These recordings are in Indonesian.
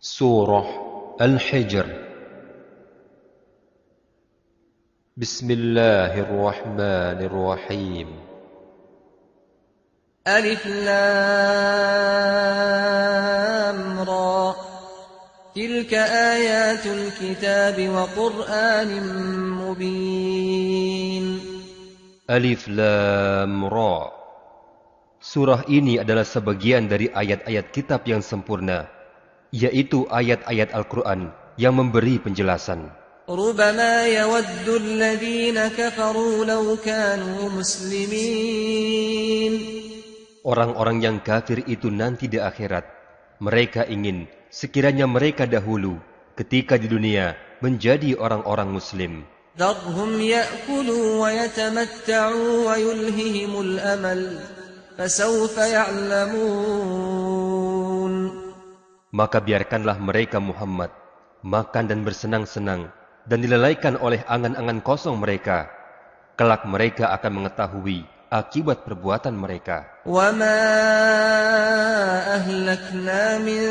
Surah Al-Hijr. Bismillahirrahmanirrahim. ألف لام را تلك آيات الكتاب وقرآن مبين. Alif Lam Ra. Surah ini adalah sebagian dari ayat-ayat kitab yang sempurna, yaitu ayat-ayat Al-Quran yang memberi penjelasan. ربما يود الذين كفروا لو كانوا مسلمين. Orang-orang yang kafir itu nanti di akhirat, mereka ingin sekiranya mereka dahulu ketika di dunia menjadi orang-orang muslim. ذرهم يأكلوا ويتمتعوا ويلههم الأمل فسوف يعلمون. Maka biarkanlah mereka Muhammad makan dan bersenang-senang dan dilalaikan oleh angan-angan kosong mereka. Kelak mereka akan mengetahui akibat perbuatan mereka. وما أهلكنا من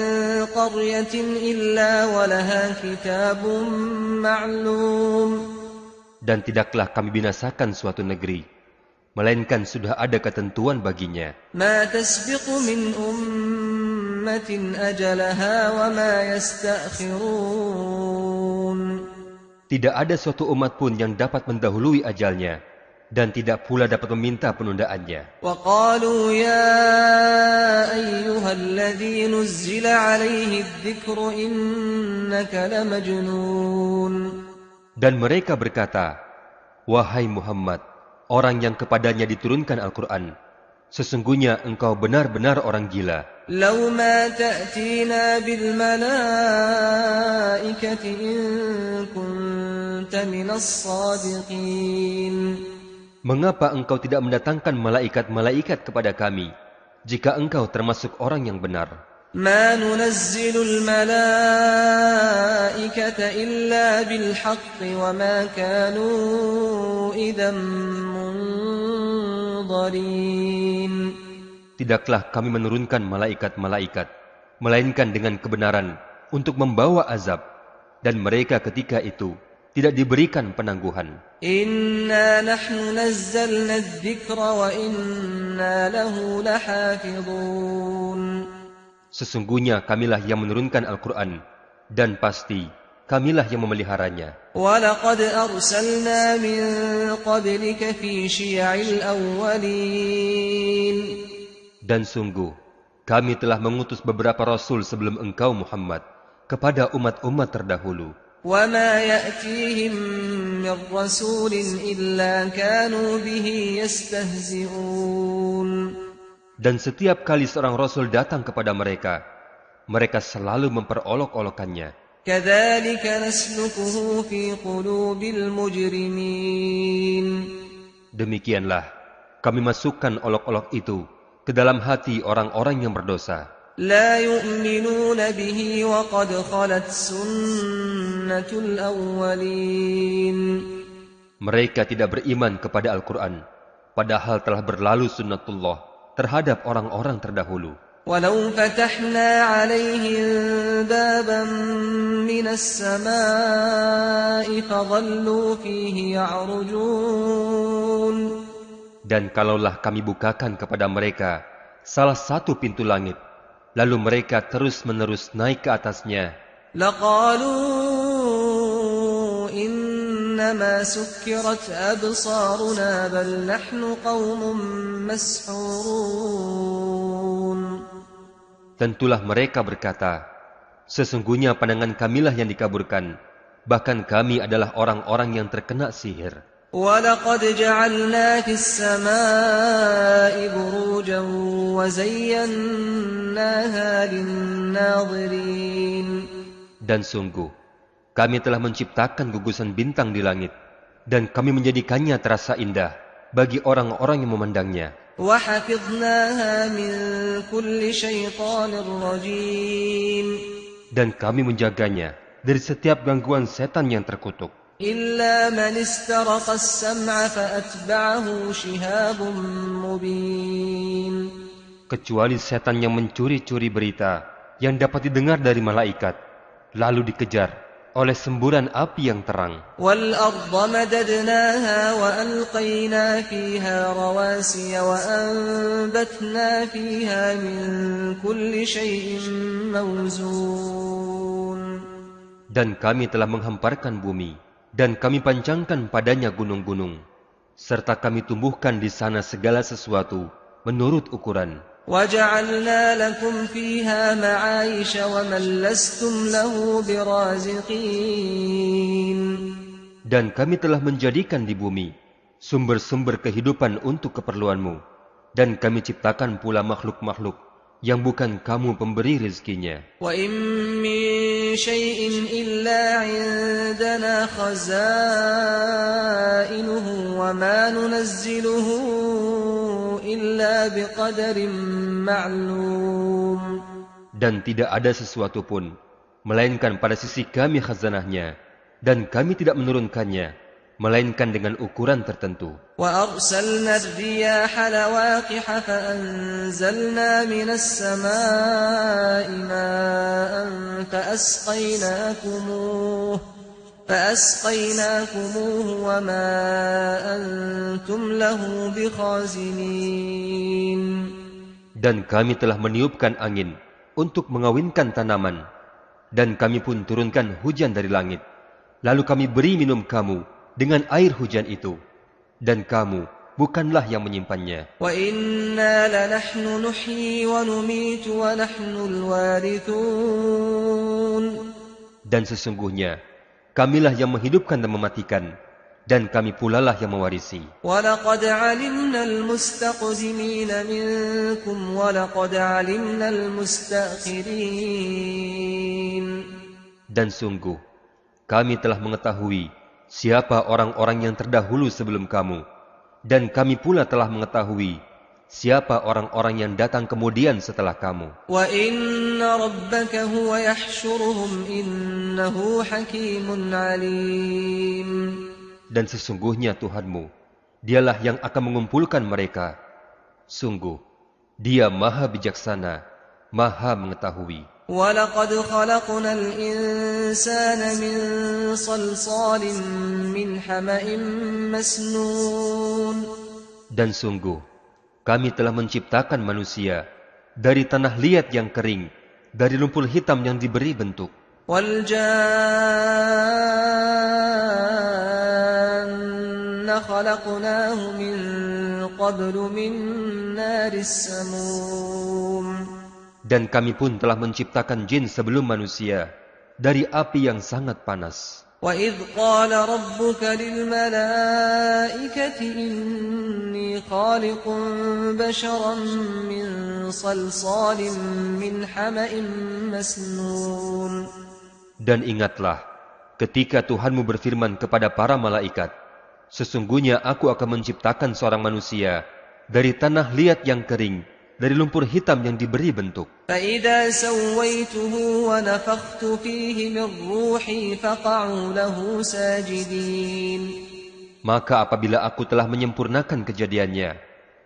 قرية إلا ولها كتاب معلوم. Dan tidaklah kami binasakan suatu negeri, melainkan sudah ada ketentuan baginya. ما تسبق من أمة أجلها وما يستأخرون. Tidak ada suatu umat pun yang dapat mendahului ajalnya, dan tidak pula dapat meminta penundaannya. وقالوا يا أيها الذي نزل عليه الذكر إنك لمجنون. Dan mereka berkata, "Wahai Muhammad, orang yang kepadanya diturunkan Al-Quran, sesungguhnya engkau benar-benar orang gila. لو ما تأتينا بالملائكة إن كنت من الصادقين. Mengapa engkau tidak mendatangkan malaikat-malaikat kepada kami, jika engkau termasuk orang yang benar? ما ننزل الملائكة إلا بالحق وما كانوا إذا منظرين. Tidaklah kami menurunkan malaikat-malaikat, melainkan dengan kebenaran untuk membawa azab, dan mereka ketika itu tidak diberikan penangguhan. إنا نحن نزلنا الذكر وإنا له لحافظون. Sesungguhnya kamilah yang menurunkan Al-Quran, dan pasti kamilah yang memeliharanya. ولقد أرسلنا من قبلك في شيع الأولين. Dan sungguh, kami telah mengutus beberapa rasul sebelum engkau Muhammad kepada umat-umat terdahulu. وما يأتيهم من رسول إلا كانوا به يستهزئون. Dan setiap kali seorang rasul datang kepada mereka, mereka selalu memperolok-olokannya. كذلك نسلكه في قلوب المجرمين. Demikianlah, kami masukkan olok-olok itu ke dalam hati orang-orang yang berdosa. لا يؤمنون به وقد خلت سنة الأولين. Mereka tidak beriman kepada Al-Quran, padahal telah berlalu sunnatullah terhadap orang-orang terdahulu. ولو فتحنا عليهم بابا من السماء فظلوا فيه يعرجون. Dan kalaulah kami bukakan kepada mereka salah satu pintu langit, lalu mereka terus-menerus naik ke atasnya, لقالوا إنما سكرت أبصارنا بل نحن قوم مسحورون. tentulah mereka berkata, sesungguhnya pandangan kamilah yang dikaburkan, bahkan kami adalah orang-orang yang terkena sihir. ولقد جعلنا في السماء بروجا وزيناها للناظرين. Dan sungguh, kami telah menciptakan gugusan bintang di langit, dan kami menjadikannya terasa indah bagi orang-orang yang memandangnya. وحفظناها من كل شيطان رجيم. Dan kami menjaganya dari setiap gangguan setan yang terkutuk. إلا من استرق السمع فأتبعه شهاب مبين. Kecuali setan yang mencuri-curi berita, yang dapat didengar dari malaikat, lalu dikejar oleh semburan api yang terang. وَالْأَرْضَ مَدَدْنَاهَا وَأَلْقَيْنَا فِيهَا رَوَاسِيَ وَأَنبَتْنَا فِيهَا مِنْ كُلِّ شَيْءٍ مَوْزُونٍ. Dan kami telah menghamparkan bumi, dan kami pancangkan padanya gunung-gunung, serta kami tumbuhkan di sana segala sesuatu menurut ukuran. وَجَعَلْنَا لَكُمْ فِيهَا مَعَايِشَ وَمَنْ لَسْتُمْ لَهُ بِرَازِقِينَ. Dan kami telah menjadikan di bumi sumber-sumber kehidupan untuk keperluanmu, dan kami ciptakan pula makhluk-makhluk yang bukan kamu pemberi rezekinya. وَإِن مِّن شَيْءٍ إِلَّا عِندَنَا خَزَائِنُهُ وَمَا نُنَزِّلُهُ إِلَّا بِقَدَرٍ مَّعْلُومٍ. Dan tidak ada sesuatu pun melainkan pada sisi kami khazanahnya, dan kami tidak menurunkannya melainkan dengan ukuran tertentu. وَأَرْسَلْنَا الرِّيَاحَ لَوَاقِحَ فَأَنزَلْنَا مِنَ السَّمَاءِ مَاءً فَأَسْقَيْنَاكُمُوهُ وَمَا أَنْتُمْ لَهُ بِخَازِنِينَ. Dan kami telah meniupkan angin untuk mengawinkan tanaman, dan kami pun turunkan hujan dari langit, lalu kami beri minum kamu dengan air hujan itu, dan kamu bukanlah yang menyimpannya. وَإِنَّا لَنَحْنُ نُحْيِي وَنُمِيتُ وَنَحْنُ الْوَارِثُونَ. Dan sesungguhnya kamilah yang menghidupkan dan mematikan, dan kami pulalah yang mewarisi. وَلَقَدْ عَلِمْنَا الْمُسْتَقْدِمِينَ مِنكُمْ وَلَقَدْ عَلِمْنَا الْمُسْتَأْخِرِينَ. Dan sungguh kami telah mengetahui siapa orang-orang yang terdahulu sebelum kamu, dan kami pula telah mengetahui siapa orang-orang yang datang kemudian setelah kamu. وَإِنَّ رَبَّكَ هُوَ يَحْشُرُهُمْ إِنَّهُ حَكِيمٌ عَلِيمٌ. Dan sesungguhnya Tuhanmu, dialah yang akan mengumpulkan mereka. Sungguh, Dia Maha Bijaksana, Maha Mengetahui. وَلَقَدْ خَلَقْنَا الْإِنسَانَ مِنْ صَلْصَالٍ مِنْ حَمَإٍ مَسْنُونٍ. Dan sungguh, kami telah menciptakan manusia dari tanah liat yang kering, dari lumpur hitam yang diberi bentuk. وَالْجَانَّ خَلَقْنَاهُ مِنْ قَبْلُ مِنْ نَارِ السَّمُومِ. Dan kami pun telah menciptakan jin sebelum manusia dari api yang sangat panas. وَإِذْ قَالَ رَبُّكَ لِلْمَلَائِكَةِ إِنِّي خَالِقٌ بَشَرًا مِّن صَلْصَالٍ مِّنْ حَمَإٍ مَسْنُونٍ. Dan ingatlah ketika Tuhanmu berfirman kepada para malaikat, sesungguhnya aku akan menciptakan seorang manusia dari tanah liat yang kering, dari lumpur hitam yang diberi bentuk. فَإِذَا سَوَّيْتُهُ وَنَفَخْتُ فِيهِ مِنْ رُوحِي فَقَعُوا لَهُ سَاجِدِينَ. Maka apabila aku telah menyempurnakan kejadiannya,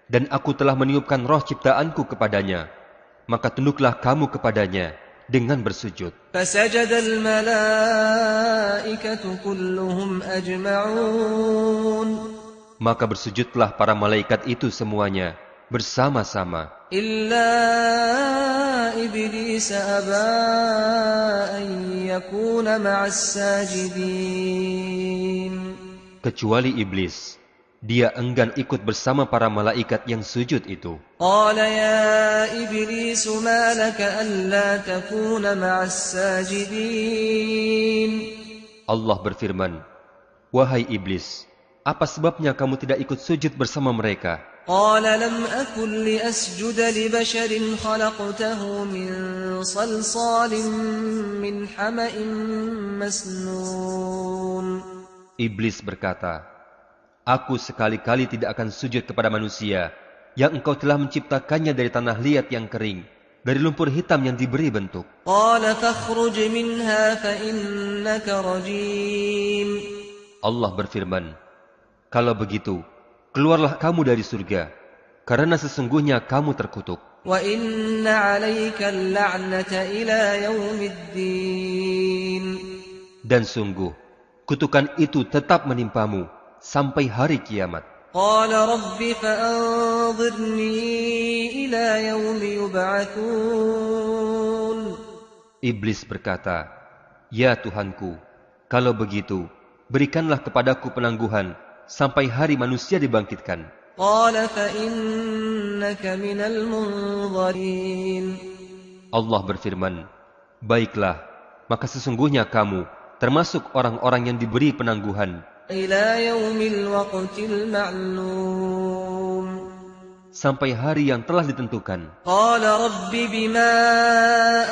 dan aku telah meniupkan roh ciptaanku kepadanya, maka tunduklah kamu kepadanya dengan bersujud. فَسَجَدَ الْمَلَائِكَةُ كُلُّهُمْ أَجْمَعُونَ. Maka bersujudlah para malaikat itu semuanya bersama-sama, إِلَّا إِبْلِيسَ أَبَى أَن يَكُونَ مَعَ السَّاجِدِينَ. kecuali iblis. Dia enggan ikut bersama para malaikat yang sujud itu. قَالَ يَا إِبْلِيسُ مَا لَكَ أَلَّا تَكُونَ مَعَ السَّاجِدِينَ. Allah berfirman, "Wahai iblis, apa sebabnya kamu tidak ikut sujud bersama mereka?" قَالَ لَمْ أَكُنْ لِأَسْجُدَ لِبَشَرٍ خَلَقْتَهُ مِنْ صَلْصَالٍ مِّنْ حَمَإٍ مَسْنُونٍ. Iblis berkata, "Aku sekali-kali tidak akan sujud kepada manusia yang engkau telah menciptakannya dari tanah liat yang kering, dari lumpur hitam yang diberi bentuk." قَالَ فَاخْرُجْ مِنْهَا فَإِنَّكَ رَجِيمٌ. Allah berfirman, "Kalau begitu, keluarlah kamu dari surga, karena sesungguhnya kamu terkutuk." وَإِنَّ عَلَيْكَ اللَّعْنَةَ إِلَى يَوْمِ الدِّينِ. Dan sungguh, kutukan itu tetap menimpamu sampai hari kiamat. قَالَ رَبِّ فَأَنظِرْنِي إِلَى يَوْمِ يُبْعَثُونَ. Iblis berkata, "Ya Tuhanku, kalau begitu, berikanlah kepadaku penangguhan sampai hari manusia dibangkitkan." قَالَ فَإِنَّكَ مِنَ الْمُنظَرِينَ. Allah berfirman, "Baiklah, maka sesungguhnya kamu termasuk orang-orang yang diberi penangguhan إِلَى يَوْمِ الْوَقْتِ الْمَعْلُومِ. sampai hari yang telah ditentukan." قَالَ رَبِّ بِمَا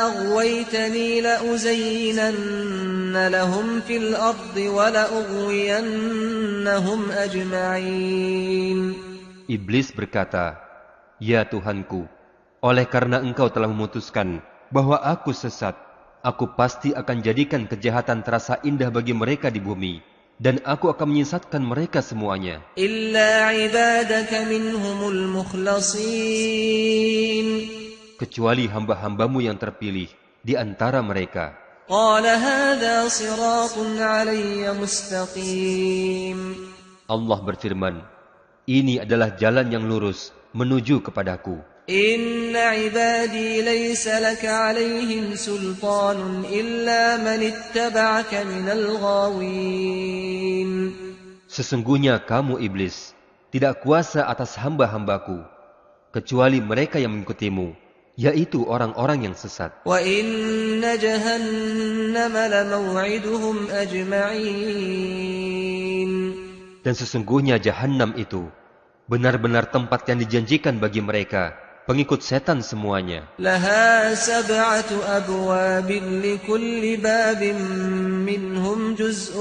أَغْوَيْتَنِي لَأُزَيِّنَنَّ لَهُمْ فِي الْأَرْضِ وَلَأُغْوِيَنَّهُمْ أَجْمَعِينَ. Iblis berkata, "Ya Tuhanku, oleh karena Engkau telah memutuskan bahwa aku sesat, aku pasti akan jadikan kejahatan terasa indah bagi mereka di bumi, dan aku akan menyesatkan mereka semuanya, إِلَّا عِبَادَكَ مِنْهُمُ الْمُخْلَصِينَ. kecuali hamba-hambamu yang terpilih di antara mereka." قَالَ هَذَا صِرَاطٌ عَلَيَّ مُسْتَقِيمٌ. Allah berfirman, "Ini adalah jalan yang lurus menuju kepadaku. إِنَّ عِبَادِي لَيْسَ لَكَ عَلَيْهِمْ سُلْطَانٌ إِلَّا مَنِ اتَّبَعَكَ مِنَ الْغَاوِينَ." Sesungguhnya kamu iblis tidak kuasa atas hamba-hambaku, kecuali mereka yang mengikutimu, yaitu orang-orang yang sesat. وَإِنَّ جَهَنَّمَ لَمَوْعِدُهُمْ أَجْمَعِينَ. Dan sesungguhnya Jahannam itu benar-benar tempat yang dijanjikan bagi mereka, pengikut setan semuanya. لَهَا 7 أَبْوَابٍ لِكُلِّ بَابٍ مِّنْهُمْ جُزْءٌ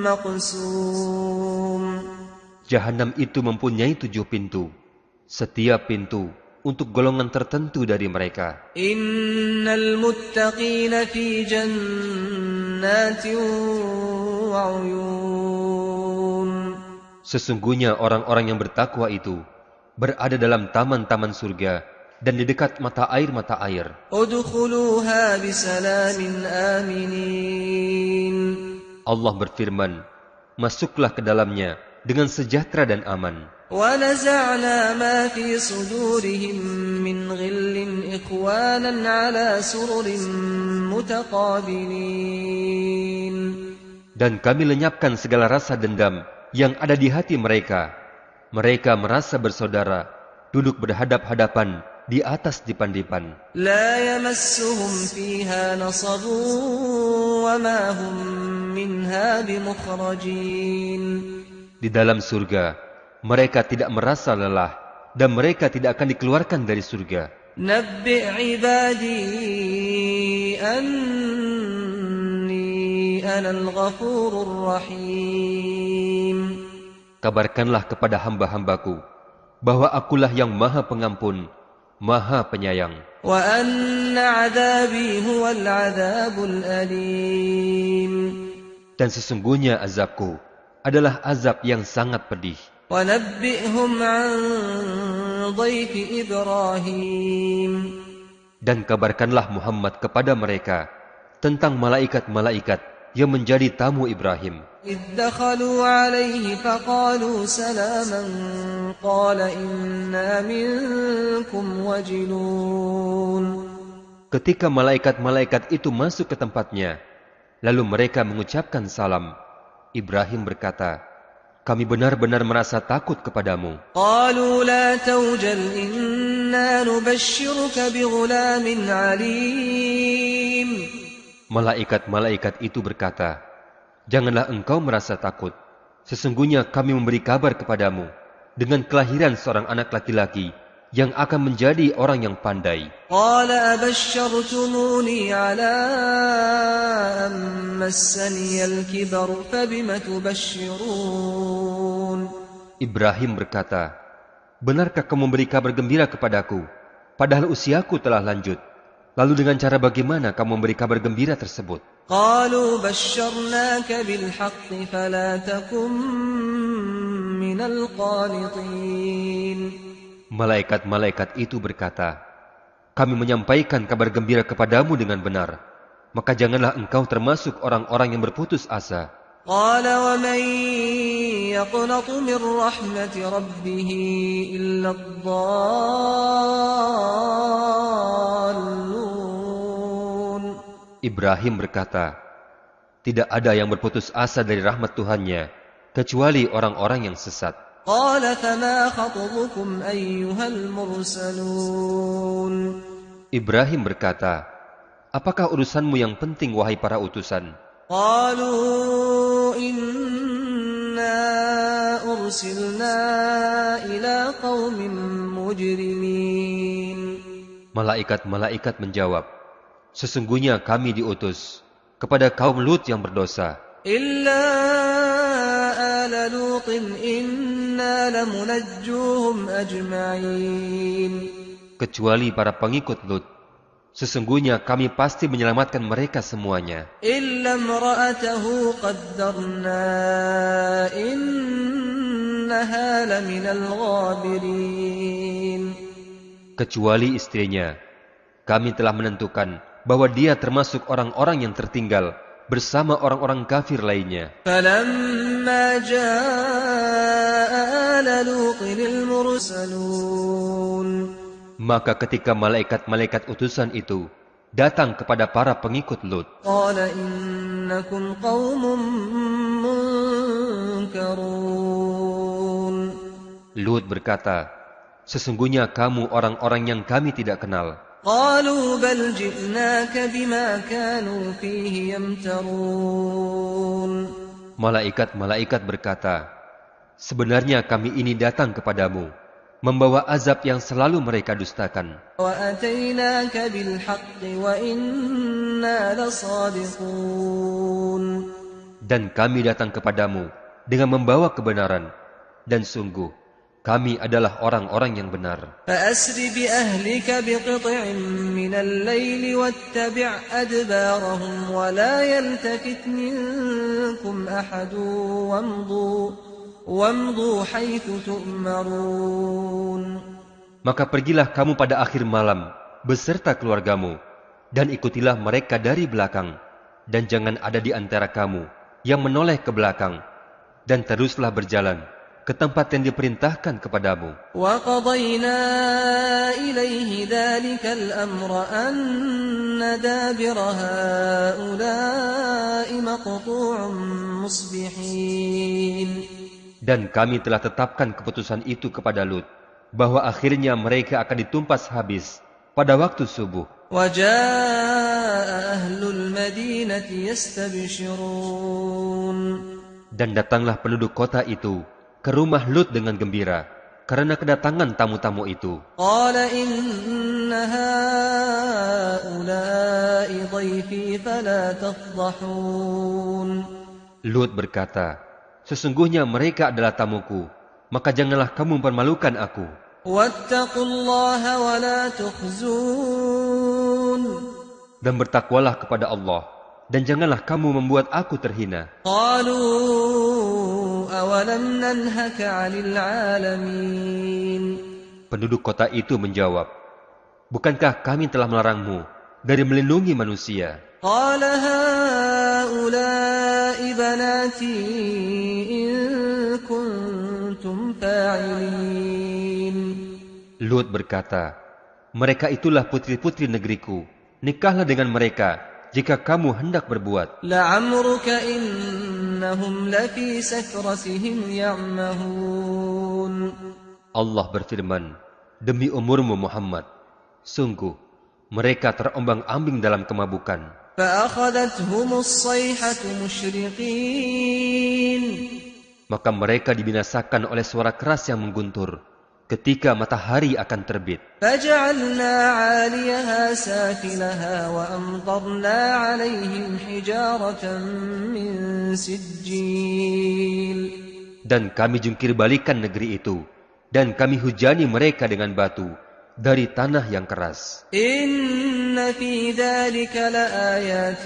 مَّقْسُومٌ. Jahannam itu mempunyai 7 pintu, setiap pintu untuk golongan tertentu dari mereka. إِنَّ الْمُتَّقِينَ فِي جَنَّاتٍ وَعُيُونٍ. Sesungguhnya orang-orang yang bertakwa itu berada dalam taman-taman surga dan di dekat mata air. ادخلوها بسلام آمنين. Allah berfirman, "Masuklah ke dalamnya dengan sejahtera dan aman." ونزعنا ما في صدورهم من غل إخوانا على سرر متقابلين. Dan kami lenyapkan segala rasa dendam yang ada di hati mereka. Mereka merasa bersaudara, duduk berhadap-hadapan di atas dipan-dipan. لا يمسهم فيها نصب وما هم منها بمخرجين. Di dalam surga, mereka tidak merasa lelah dan mereka tidak akan dikeluarkan dari surga. نبئ عبادي أني أنا الغفور الرحيم. Kabarkanlah kepada hamba-hambaku bahwa akulah yang maha pengampun, maha penyayang. وأن عذابي هو العذاب الأليم. Dan sesungguhnya azabku adalah azab yang sangat pedih. وَنَبِّئْهُمْ عَنْ ضَيْفِ إِبْرَاهِيمَ. Dan kabarkanlah Muhammad kepada mereka tentang malaikat-malaikat yang menjadi tamu Ibrahim. إِذْ دَخَلُوا عَلَيْهِ فَقَالُوا سَلَامًا قَالَ إِنَّا مِنْكُمْ وَجِلُونَ. Ketika malaikat-malaikat itu masuk ke tempatnya, lalu mereka mengucapkan salam. Ibrahim berkata, "Kami benar-benar merasa takut kepadamu." قَالُوا لَا تَوْجَلْ إِنَّا نُبَشِّرُكَ بِغُلَامٍ عَلِيمٍ. Malaikat-malaikat itu berkata, "Janganlah engkau merasa takut. Sesungguhnya kami memberi kabar kepadamu dengan kelahiran seorang anak laki-laki yang akan menjadi orang yang pandai." قَالَ أَبَشَّرْتُمُونِي عَلَىٰ أَن مَّسَّنِيَ الْكِبَرُ فَبِمَ تُبَشِّرُونَ. Ibrahim berkata, "Benarkah kamu memberi kabar gembira kepadaku, padahal usiaku telah lanjut? Lalu dengan cara bagaimana kamu memberi kabar gembira tersebut?" قَالُوا بَشَّرْنَاكَ بِالْحَقِّ فَلَا تَكُن مِّنَ الْقَانِطِينَ. Malaikat-malaikat itu berkata, kami menyampaikan kabar gembira kepadamu dengan benar, maka janganlah engkau termasuk orang-orang yang berputus asa. قال ومن يقنط من رحمة ربه إلا الضالون. Ibrahim berkata, tidak ada yang berputus asa dari rahmat Tuhannya, kecuali orang-orang yang sesat. قال فما خطبكم أيها المرسلون. Ibrahim berkata, apakah urusanmu yang penting wahai para utusan? قالوا إنا أرسلنا إلى قوم مجرمين. Malaikat-malaikat menjawab, sesungguhnya kami diutus kepada kaum Lut yang berdosa. إلا آل لوط إنا لمنجوهم أجمعين. Kecuali para pengikut Lut, sesungguhnya kami pasti menyelamatkan mereka semuanya. إلا امرأته قدرنا إنها لمن الغابرين. Kecuali istrinya, kami telah menentukan bahwa dia termasuk orang-orang yang tertinggal bersama orang-orang kafir lainnya. فلما جاء آل لوط المرسلون. Maka ketika malaikat-malaikat utusan itu datang kepada para pengikut Lut, قال إنكم قوم منكرون. Lut berkata, sesungguhnya kamu orang-orang yang kami tidak kenal. قالوا بل جئناك بما كانوا فيه يمترون. Malaikat-malaikat berkata, sebenarnya kami ini datang kepadamu, membawa azab yang selalu mereka dustakan. وأتيناك بالحق وإنا لصادقون. Dan kami datang kepadamu dengan membawa kebenaran, dan sungguh kami adalah orang-orang yang benar. فأسر بأهلك بقطع من الليل واتبع أدبارهم ولا يلتفت منكم أحد وامضوا حيث تؤمرون. Maka pergilah kamu pada akhir malam beserta keluargamu, dan ikutilah mereka dari belakang, dan jangan ada di antara kamu yang menoleh ke belakang, dan teruslah berjalan ke tempat yang diperintahkan kepadamu. وقضينا إليه ذلك الأمر أن دابر هؤلاء مقطوع مصبحين. Dan kami telah tetapkan keputusan itu kepada Lut, bahwa akhirnya mereka akan ditumpas habis pada waktu subuh. وجاء أهل المدينة يستبشرون. Dan datanglah penduduk kota itu ke rumah Lut dengan gembira karena kedatangan tamu-tamu itu. قال إن هؤلاء ضيفي فلا تفضحون. Lut berkata, sesungguhnya mereka adalah tamuku, maka janganlah kamu mempermalukan aku. واتقوا الله ولا تخزون. Dan bertakwalah kepada Allah, dan janganlah kamu membuat aku terhina. قالوا أولم ننهك عن العالمين. Penduduk kota itu menjawab, bukankah kami telah melarangmu dari melindungi manusia? قال هؤلاء بناتي إن كنتم فاعلين. Lut berkata, mereka itulah putri-putri negeriku, nikahlah dengan mereka jika kamu hendak berbuat. لعمرك إنهم لفي سكرتهم يعمهون. Allah berfirman, demi umurmu Muhammad, sungguh mereka terombang-ambing dalam kemabukan. فأخذتهم الصيحة مشرقين. Maka mereka dibinasakan oleh suara keras yang mengguntur ketika matahari akan terbit. فجعلنا عاليها سافلها وأمطرنا عليهم حجارة من سجيل. Dan kami jungkir balikan negeri itu, dan kami hujani mereka dengan batu dari tanah yang keras. إن في ذلك لآيات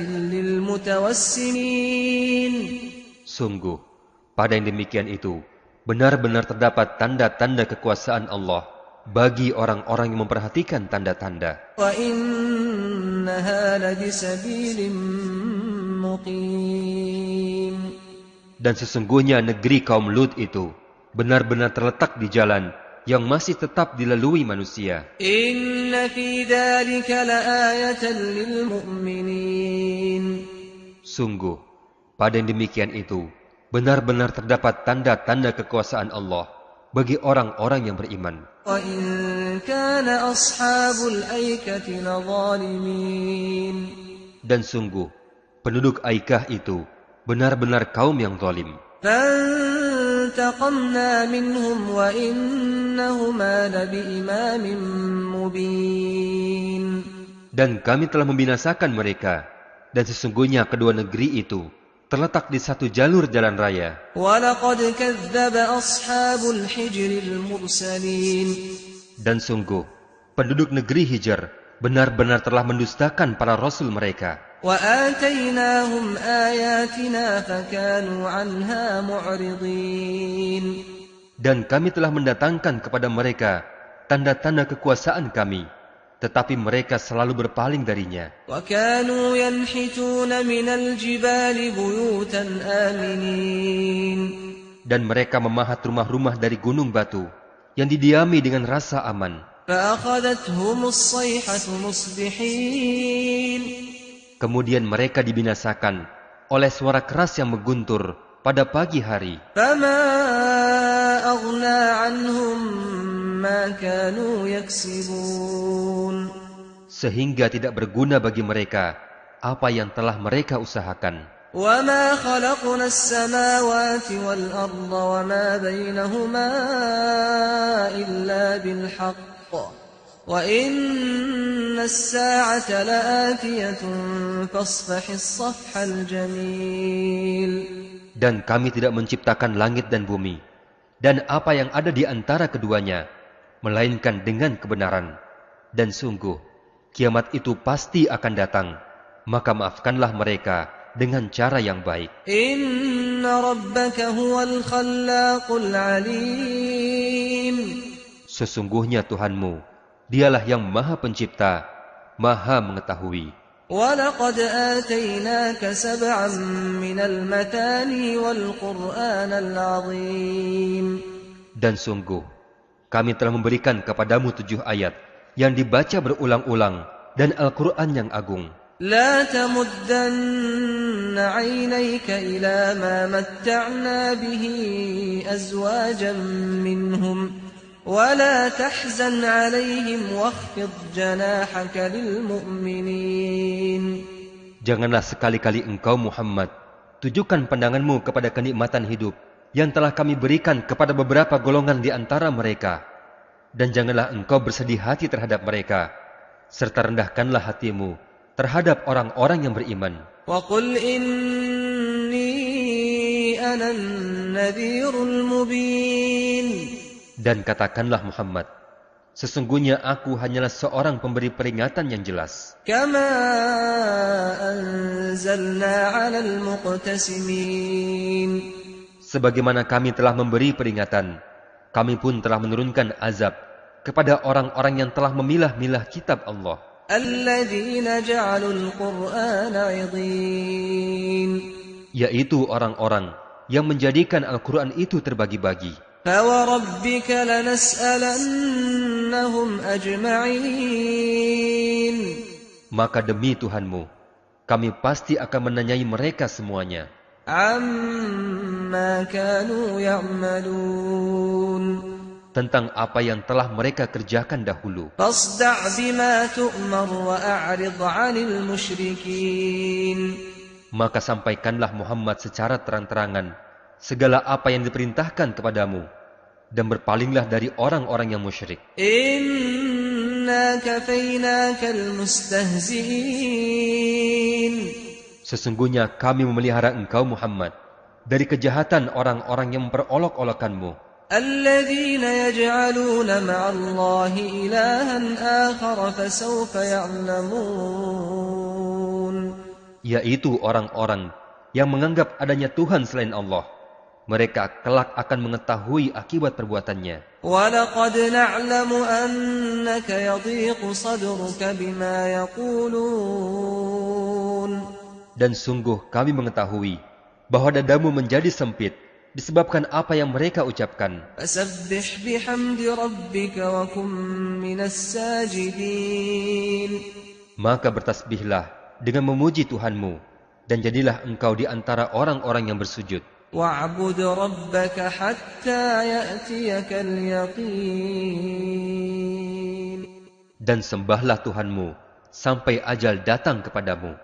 للمتوسمين. Sungguh, pada yang demikian itu, benar-benar terdapat tanda-tanda kekuasaan Allah bagi orang-orang yang memperhatikan tanda-tanda. وَإِنَّهَا لَبِسَبِيلٍ مُقِيمٍ. Dan sesungguhnya negeri kaum Lut itu benar-benar terletak di jalan yang masih tetap dilalui manusia. إِنَّ فِي ذَلِكَ لَآيَةً لِلْمُؤْمِنِينَ. Sungguh, pada yang demikian itu benar-benar terdapat tanda-tanda kekuasaan Allah bagi orang-orang yang beriman. وَإِنْ كَانَ أَصْحَابُ الْأَيْكَةِ لَظَالِمِينَ. Dan sungguh, penduduk Aikah itu benar-benar kaum yang zalim. فَانْتَقَمْنَا مِنْهُمْ وَإِنَّهُمَا لَبِإِمَامٍ مُبِينٍ. Dan kami telah membinasakan mereka, dan sesungguhnya kedua negeri itu terletak di satu jalur jalan raya. وَلَقَدْ كَذَّبَ أَصْحَابُ الْحِجْرِ الْمُرْسَلِينَ. Dan sungguh, penduduk negeri Hijr benar-benar telah mendustakan para rasul mereka. وَآتَيْنَاهُمْ آيَاتِنَا فَكَانُوا عَنْهَا مُعْرِضِينَ. Dan kami telah mendatangkan kepada mereka tanda-tanda kekuasaan kami, tetapi mereka selalu berpaling darinya. وَكَانُوا يَنْحِتُونَ مِنَ الْجِبَالِ بُيُوتًا آمِنِينَ. Dan mereka memahat rumah-rumah dari gunung batu yang didiami dengan rasa aman. فَأَخَذَتْهُمُ الصَّيْحَةُ مُصْبِحِينَ. Kemudian mereka dibinasakan oleh suara keras yang mengguntur pada pagi hari. فَمَا أَغْنَى عَنْهُمْ مَا كَانُوا يَكْسِبُونَ. Sehingga tidak berguna bagi mereka apa yang telah mereka usahakan. وَمَا خَلَقْنَا السَّمَاوَاتِ وَالْأَرْضَ وَمَا بَيْنَهُمَا إِلَّا بِالْحَقِّ وَإِنَّ السَّاعَةَ لَآتِيَةٌ فَاصْفَحِ الصَّفْحَ الْجَمِيلَ. Dan kami tidak menciptakan langit dan bumi, dan apa yang ada di antara keduanya, melainkan dengan kebenaran. Dan sungguh, kiamat itu pasti akan datang, maka maafkanlah mereka dengan cara yang baik. Inna rabbaka huwal khallaqul alim. Sesungguhnya Tuhanmu, dialah yang maha pencipta, maha mengetahui. وَلَقَدْ آتَيْنَاكَ سَبْعًا مِنَ الْمَثَانِي وَالْقُرْآنَ الْعَظِيمَ. Dan sungguh, kami telah memberikan kepadamu 7 ayat yang dibaca berulang-ulang dan Al-Quran yang agung. لَا تَمُدَّنَّ عَيْنَيْكَ إِلَى مَا مَتَّعْنَا بِهِ أَزْوَاجًا مِّنْهُمْ وَلَا تَحْزَنْ عَلَيْهِمْ وَاخْفِضْ جَنَاحَكَ لِلْمُؤْمِنِينَ. Janganlah sekali-kali engkau Muhammad tujukan pandanganmu kepada kenikmatan hidup yang telah kami berikan kepada beberapa golongan di antara mereka, dan janganlah engkau bersedih hati terhadap mereka, serta rendahkanlah hatimu terhadap orang-orang yang beriman. وَقُلْ إِنِّي أَنَا النَّذِيرُ الْمُبِينُ. Dan katakanlah Muhammad, sesungguhnya aku hanyalah seorang pemberi peringatan yang jelas. كَمَا أَنزَلْنَا عَلَى الْمُقْتَسِمِينَ. Sebagaimana kami telah memberi peringatan, kami pun telah menurunkan azab kepada orang-orang yang telah memilah-milah kitab Allah. الَّذِينَ جَعَلُوا الْقُرْآنَ عِضِينَ. Yaitu orang-orang yang menjadikan Al-Quran itu terbagi-bagi. فَوَرَبِّكَ لَنَسْأَلَنَّهُمْ أَجْمَعِينَ. Maka demi Tuhanmu, kami pasti akan menanyai mereka semuanya. عَمَّا كَانُوا يَعْمَلُونَ. Tentang apa yang telah mereka kerjakan dahulu. فَاصْدَعْ بِمَا تُؤْمَرُ وَأَعْرِضْ عَنِ الْمُشْرِكِينَ. Maka sampaikanlah Muhammad secara terang-terangan segala apa yang diperintahkan kepadamu, dan berpalinglah dari orang-orang yang musyrik. Inna kafaynakal mustahzi'in. Sesungguhnya kami memelihara engkau Muhammad dari kejahatan orang-orang yang memperolok-olokanmu. Alladzina yaj'aluna ma'allahi ilahan akhar fasawfa ya'lamun. Yaitu orang-orang yang menganggap adanya Tuhan selain Allah. Mereka kelak akan mengetahui akibat perbuatannya. وَلَقَدْ نَعْلَمُ أَنَّكَ يَضِيقُ صَدْرُكَ بِمَا يَقُولُونَ. Dan sungguh kami mengetahui bahwa dadamu menjadi sempit disebabkan apa yang mereka ucapkan. فَسَبِّحْ بِحَمْدِ رَبِّكَ وَكُن مِّنَ السَّاجِدِينَ. Maka bertasbihlah dengan memuji Tuhanmu dan jadilah engkau di antara orang-orang yang bersujud. وَاعْبُدْ رَبَّكَ حَتَّى يَأْتِيَكَ الْيَقِينُ. Dan sembahlah Tuhanmu sampai ajal datang kepadamu.